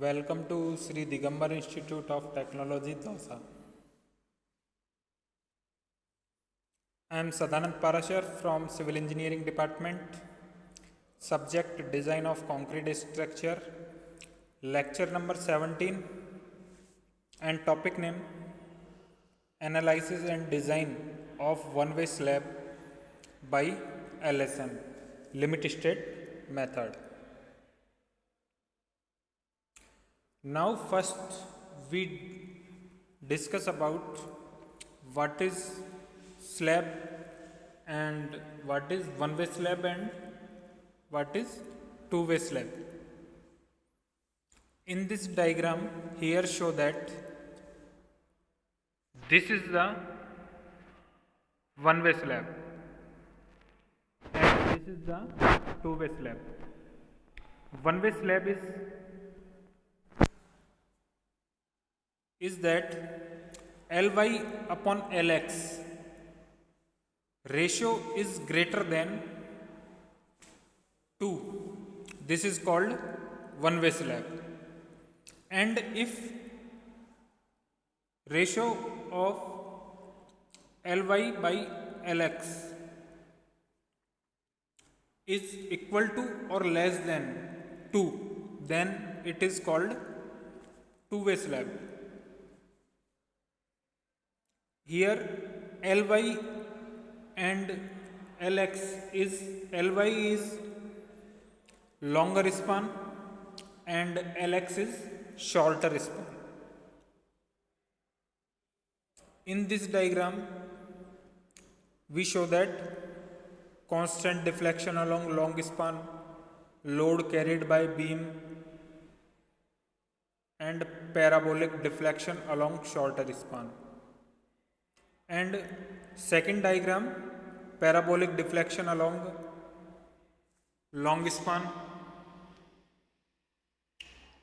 Welcome to Sri Digambar Institute of Technology, Dausa. I am Sadanand Parashar from Civil Engineering Department. Subject Design of Concrete Structure. Lecture number 17 and topic name Analysis and Design of One-Way Slab by LSM Limit State Method. Now first we discuss about what is slab and what is one-way slab and what is two-way slab. In this diagram here show that this is the one-way slab and this is the two-way slab. One-way slab is that Ly upon Lx ratio is greater than 2. This is called one-way slab. And if ratio of Ly by Lx is equal to or less than 2, then it is called two-way slab. Here Ly and Lx is Ly is longer span and Lx is shorter span. In this diagram we show that constant deflection along long span, load carried by beam and parabolic deflection along shorter span. And second diagram, parabolic deflection along long span,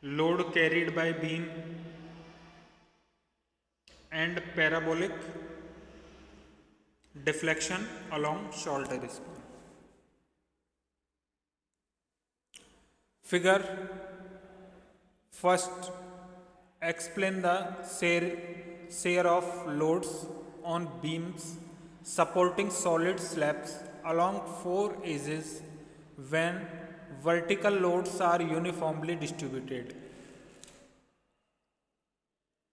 load carried by beam and parabolic deflection along shorter span. Figure first explain the share of loads on beams supporting solid slabs along four edges when vertical loads are uniformly distributed.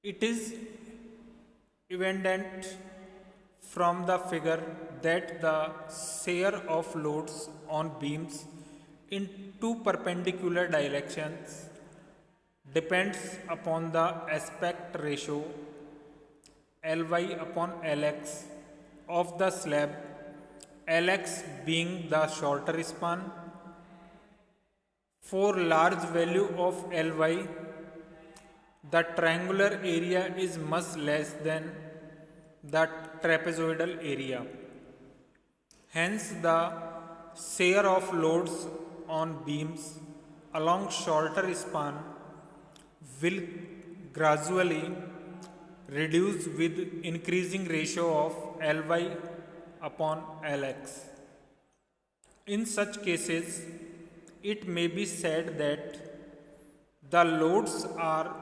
It is evident from the figure that the share of loads on beams in two perpendicular directions depends upon the aspect ratio Ly upon Lx of the slab, Lx being the shorter span. For large value of Ly, the triangular area is much less than the trapezoidal area. Hence, the share of loads on beams along shorter span will gradually reduce with increasing ratio of Ly upon Lx. In such cases, it may be said that the loads are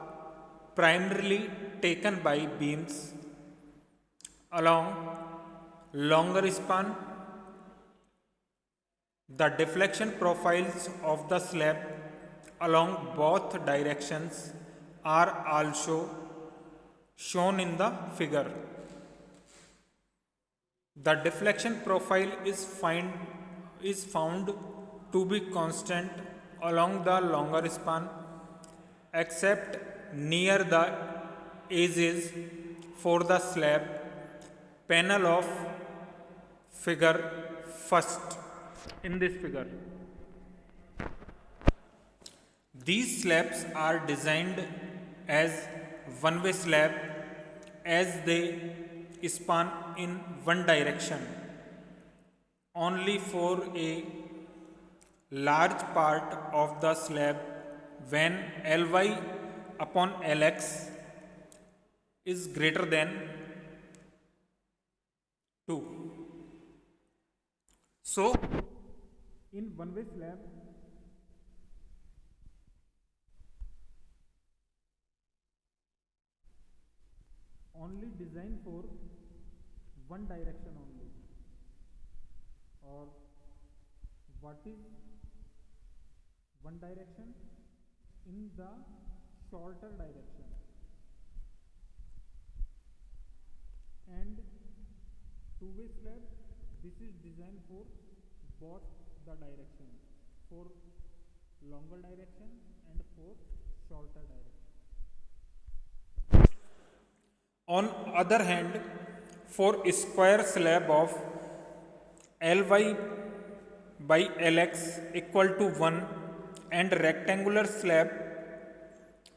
primarily taken by beams along longer span. The deflection profiles of the slab along both directions are also shown in the figure. The deflection profile is found to be constant along the longer span except near the edges for the slab panel of figure first. In this figure, these slabs are designed as one-way slab as they span in one direction only for a large part of the slab when Ly upon Lx is greater than 2. So, in one-way slab only designed for one direction only, or what is one direction? In the shorter direction, and two-way slab, this is designed for both the direction, for longer direction and for shorter direction. On other hand, for square slab of Ly by Lx equal to 1 and rectangular slab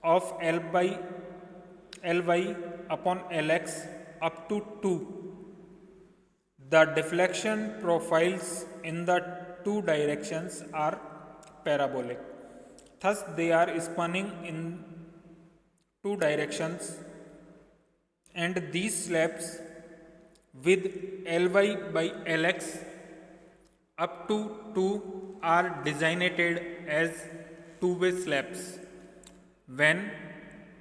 of Ly upon Lx up to 2, the deflection profiles in the two directions are parabolic. Thus, they are spinning in two directions, and these slabs with Ly by Lx up to 2 are designated as two-way slabs when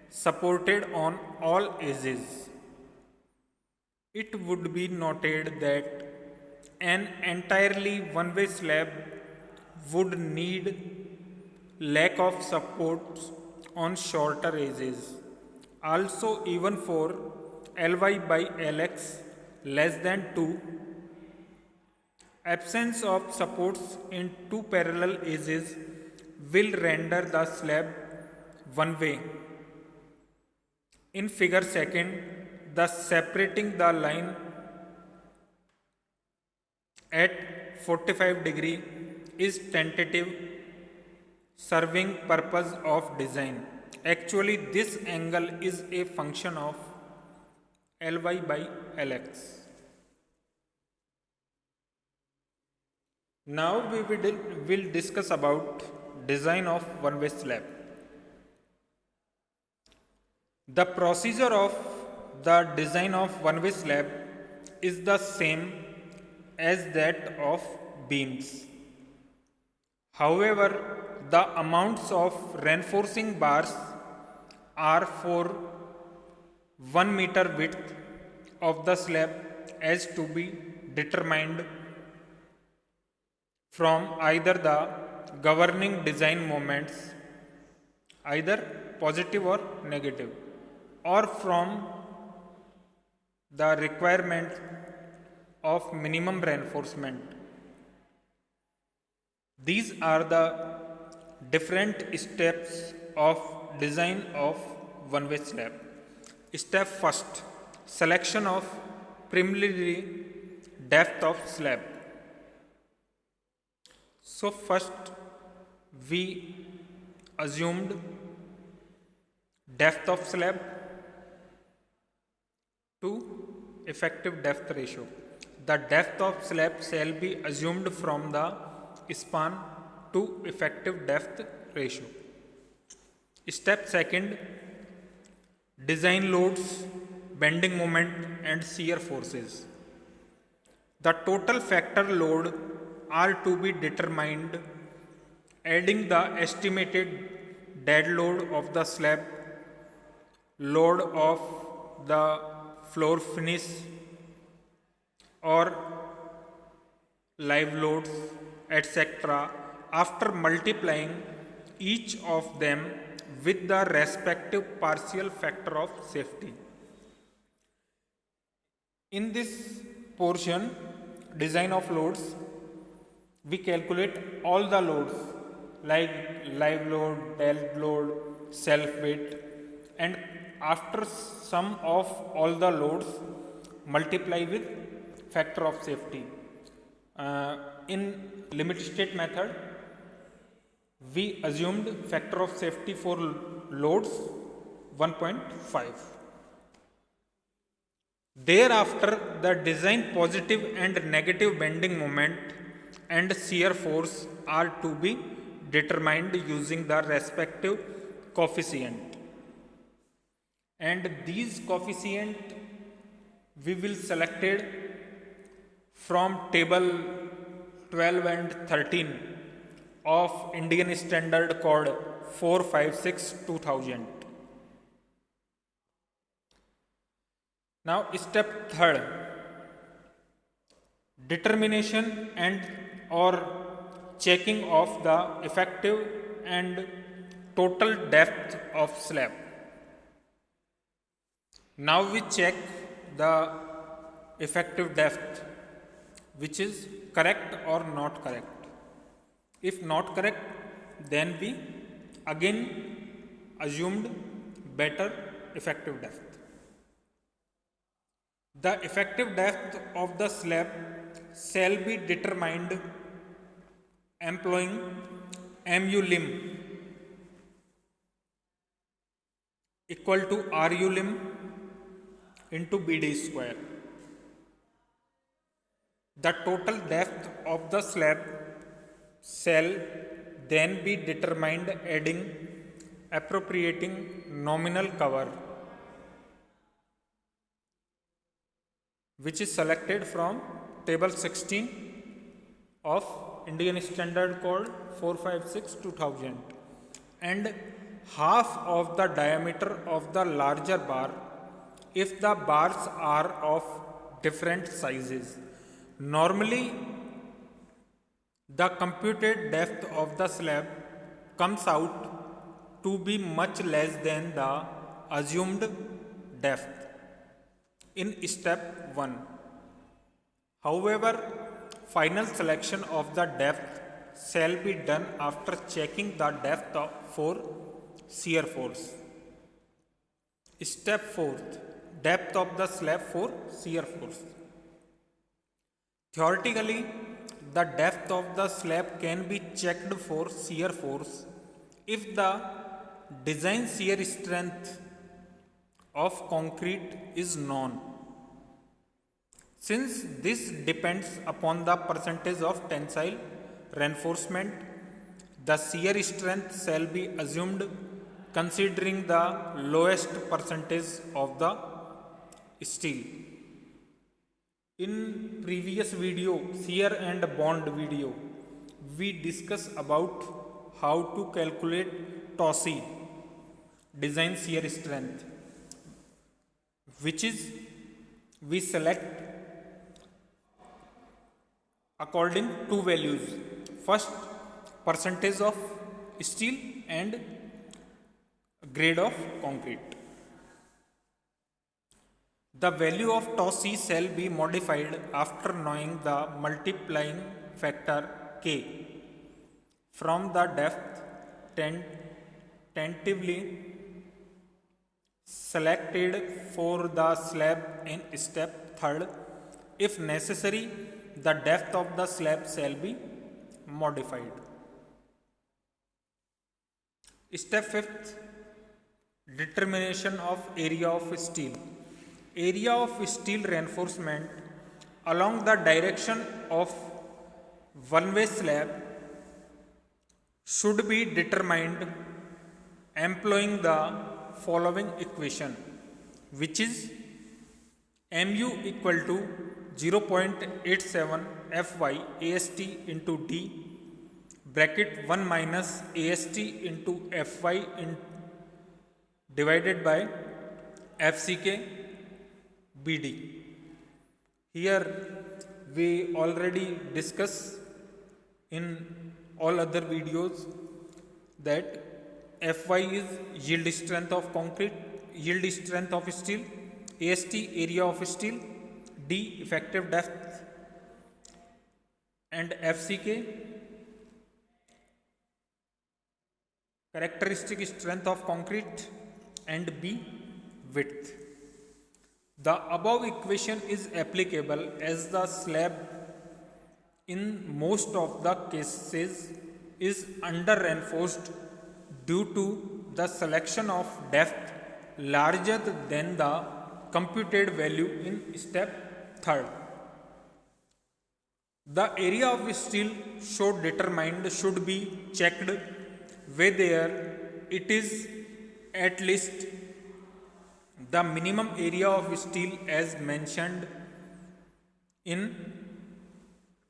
supported on all edges. It would be noted that an entirely one-way slab would need lack of supports on shorter edges. Also, even for Ly by Lx less than 2, absence of supports in two parallel edges will render the slab one way. In figure 2nd, the separating the line at 45 degree is tentative, serving purpose of design. Actually, this angle is a function of Ly by Lx. Now we will discuss about design of one-way slab. The procedure of the design of one-way slab is the same as that of beams. However, the amounts of reinforcing bars are for 1 meter width of the slab as to be determined from either the governing design moments, either positive or negative, or from the requirement of minimum reinforcement. These are the different steps of design of one-way slab. Step first, selection of preliminary depth of slab. So first we assumed depth of slab to effective depth ratio. The depth of slab shall be assumed from the span to effective depth ratio. Step second, design loads, bending moment and shear forces. The total factor load are to be determined adding the estimated dead load of the slab, load of the floor finish or live loads, etc., after multiplying each of them with the respective partial factor of safety. In this portion, design of loads, we calculate all the loads like live load, dead load, self weight, and after sum of all the loads multiply with factor of safety. In limit state method, we assumed factor of safety for loads 1.5. Thereafter, the design positive and negative bending moment and shear force are to be determined using the respective coefficient. And these coefficient we will selected from table 12 and 13 of Indian Standard Code 456/2000. Now, step third, determination and or checking of the effective and total depth of slab. Now we check the effective depth, which is correct or not correct. If not correct, then we again assumed better effective depth. The effective depth of the slab shall be determined employing mu lim equal to ru lim into bd square. The total depth of the slab shall then be determined adding appropriating nominal cover, which is selected from table 16 of Indian Standard Code 456/2000, and half of the diameter of the larger bar if the bars are of different sizes. Normally, the computed depth of the slab comes out to be much less than the assumed depth in step 1. However, final selection of the depth shall be done after checking the depth for shear force. Step 4th, depth of the slab for shear force. Theoretically, the depth of the slab can be checked for shear force if the design shear strength of concrete is known. Since this depends upon the percentage of tensile reinforcement, the shear strength shall be assumed considering the lowest percentage of the steel. In previous video, shear and bond video, we discussed about how to calculate TOSI, design shear strength, which is we select according to values. First, percentage of steel and grade of concrete. The value of TOSI shall be modified after knowing the multiplying factor K from the depth tentatively selected for the slab in step 3rd. If necessary, the depth of the slab shall be modified. Step 5th, determination of area of steel. Area of steel reinforcement along the direction of one-way slab should be determined employing the following equation, which is mu equal to 0.87 Fy AST into D bracket 1 minus AST into Fy divided by FCK BD. Here we already discussed in all other videos that Fy is yield strength of concrete, yield strength of steel, AST area of steel, D effective depth, and FCK characteristic strength of concrete, and B width. The above equation is applicable as the slab in most of the cases is under reinforced due to the selection of depth larger than the computed value in step 3rd. The area of steel so determined should be checked whether it is at least the minimum area of steel as mentioned in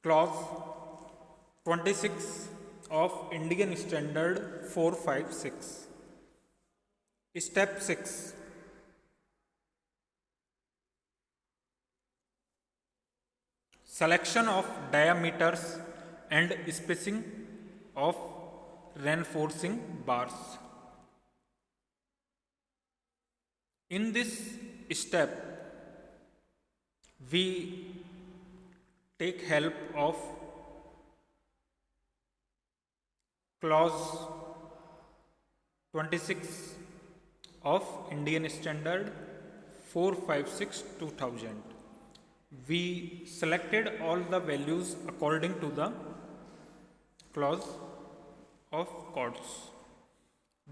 clause 26 of Indian Standard 456. Step 6. selection of diameters and spacing of reinforcing bars. In this step, we take help of clause 26 of Indian Standard 456/2000. We selected all the values according to the clause of chords.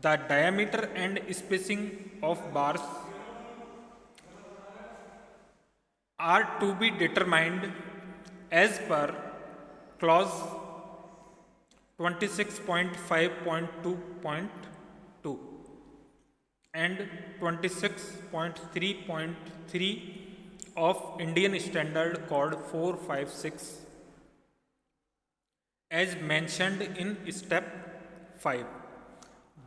The diameter and spacing of bars are to be determined as per clause 26.5.2.2 and 26.3.3 of Indian Standard Code 456 as mentioned in step 5.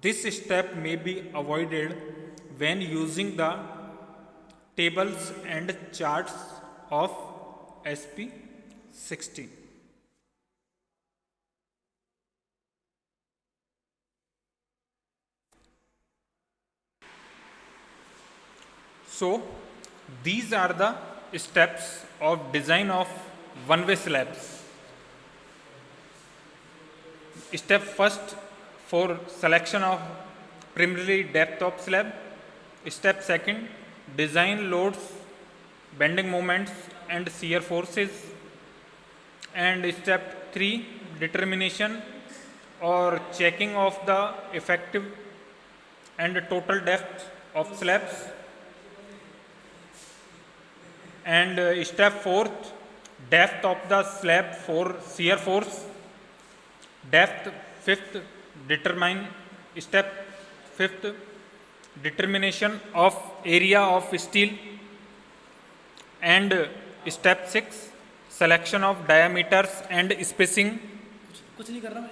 This step may be avoided when using the tables and charts of SP 16. So, these are the steps of design of one-way slabs. Step first for selection of primary depth of slab. Step second, design loads, bending moments and shear forces. And step 3, determination or checking of the effective and total depth of slabs. And step 4th, depth of the slab for shear force. Depth 5th, step 5th, determination of area of steel. And step 6, selection of diameters and spacing. कुछ नहीं कर रहा मैं.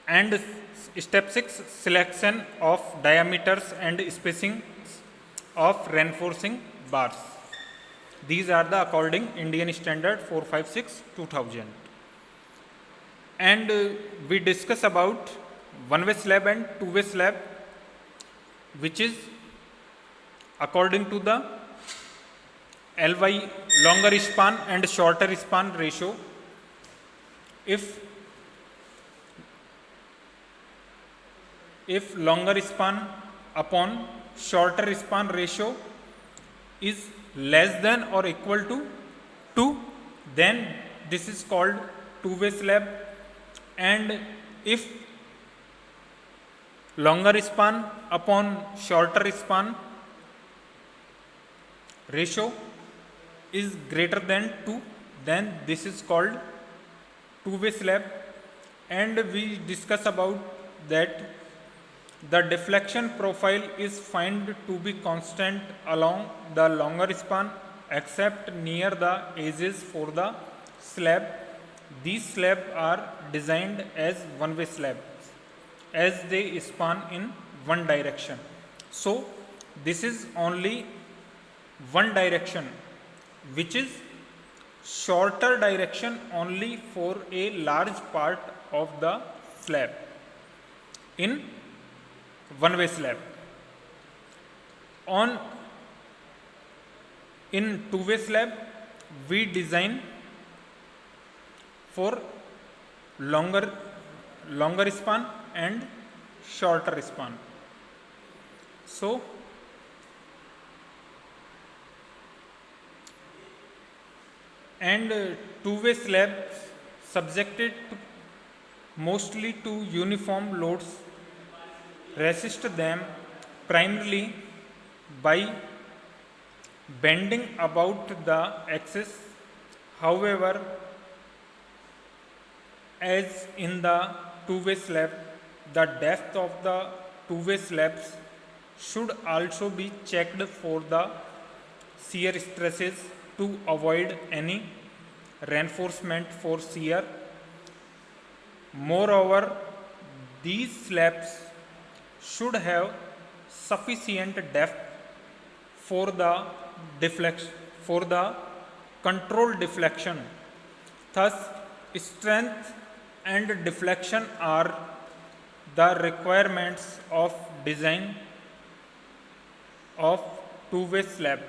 And step 6, selection of diameters and spacing of reinforcing bars. These are the according Indian Standard 456/2000. And we discuss about one-way slab and two-way slab, which is according to the LY, longer span and shorter span ratio. If longer span upon shorter span ratio is less than or equal to 2, then this is called two-way slab. And if longer span upon shorter span ratio is greater than 2, then this is called two-way slab. And we discuss about that the deflection profile is found to be constant along the longer span except near the edges for the slab. These slabs are designed as one-way slabs as they span in one direction. So, this is only one direction, which is shorter direction only for a large part of the slab in one-way slab. In two-way slab, we design for longer span and shorter span. So, and two-way slabs subjected mostly to uniform loads resist them primarily by bending about the axis. However, as in the two-way slab, the depth of the two-way slabs should also be checked for the shear stresses to avoid any reinforcement for shear. Moreover, these slabs should have sufficient depth for the deflection, for the controlled deflection. Thus, strength and deflection are the requirements of design of two-way slab.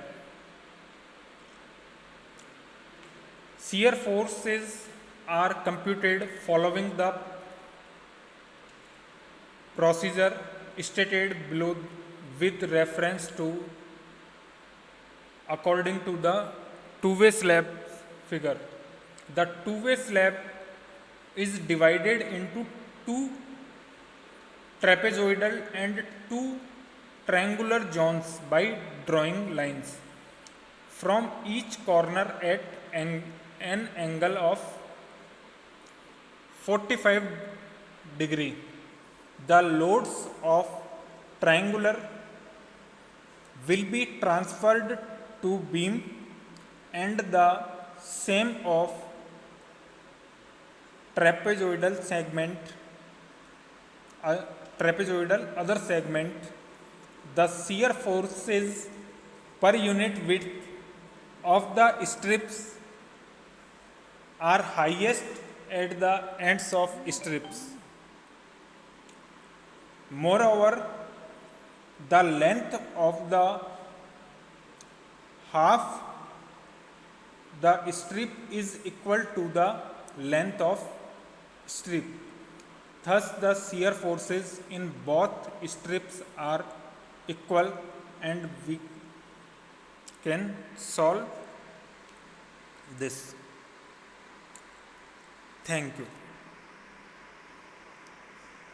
Shear forces are computed following the procedure stated below with reference to according to the two-way slab figure. The two-way slab is divided into two trapezoidal and two triangular zones by drawing lines from each corner at an angle of 45 degree. The loads of triangular will be transferred to beam and the same of trapezoidal segment, trapezoidal other segment. The shear forces per unit width of the strips are highest at the ends of strips. Moreover, the length of the half the strip is equal to the length of strip. Thus, the shear forces in both strips are equal, and we can solve this. Thank you.